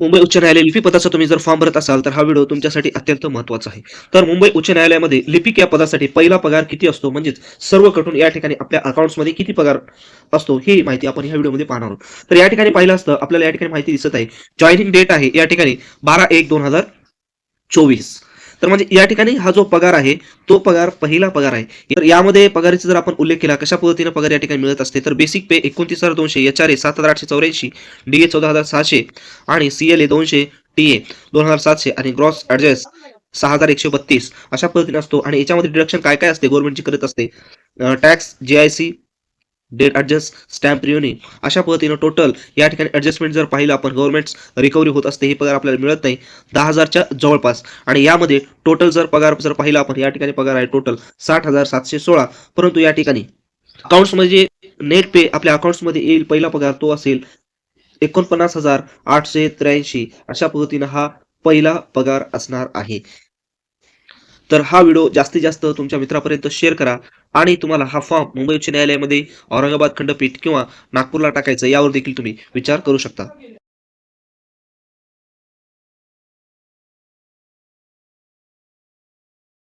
मुंबई उच्च न्यायालय लिपिक पदाचा तुम्ही जर फॉर्म भरत असाल, तर हा व्हिडिओ तुमच्यासाठी अत्यंत महत्त्वाचा आहे. तर मुंबई उच्च न्यायालयामध्ये लिपिक या पदासाठी पहिला पगार किती असतो, म्हणजेच सर्वकटून या ठिकाणी आपल्या अकाउंट्समध्ये किती पगार असतो, ही माहिती आपण ह्या व्हिडिओमध्ये पाहणार आहोत. तर या ठिकाणी पाहिलं असतं आपल्याला या ठिकाणी माहिती दिसत आहे. जॉइनिंग डेट आहे या ठिकाणी 12/1/2024. तर म्हणजे या ठिकाणी हा जो पगार आहे, तो पगार पहिला पगार आहे. तर यामध्ये पगाराचा जर आपण उल्लेख केला, कशा पद्धतीने पगार या ठिकाणी मिळत असते, तर बेसिक पे 29,200, एचआरए 7,884, डीए 14,600 आणि सीएलए 200, टीए 2,700 आणि ग्रॉस ॲडजस्ट 6,132 अशा पद्धतीने असतो. आणि याच्यामध्ये डिडक्शन काय-काय असते गव्हर्नमेंटची करत असते. टॅक्स, जी-आय-सी, डेट ॲडजस्ट, स्टॅम्प रियुनी अशा पद्धतीनं टोटल या ठिकाणी ॲडजस्टमेंट जर पाहिलं आपण गव्हर्नमेंट रिकव्हरी होत असते. हे पगार आपल्याला मिळत नाही 10,000च्या जवळपास. आणि यामध्ये टोटल जर पगार जर पाहिला आपण या ठिकाणी पगार आहे टोटल 60,716. परंतु या ठिकाणी अकाउंट्समध्ये जे नेट पे आपल्या अकाउंट्समध्ये येईल पहिला पगार तो असेल 49,883 अशा पद्धतीनं हा पहिला पगार असणार आहे. तर हा व्हिडिओ जास्तीत जास्त तुमच्या मित्रापर्यंत शेअर करा आणि तुम्हाला हा फॉर्म मुंबई उच्च न्यायालयामध्ये औरंगाबाद खंडपीठ किंवा नागपूरला टाकायचं यावर देखील तुम्ही विचार करू शकता.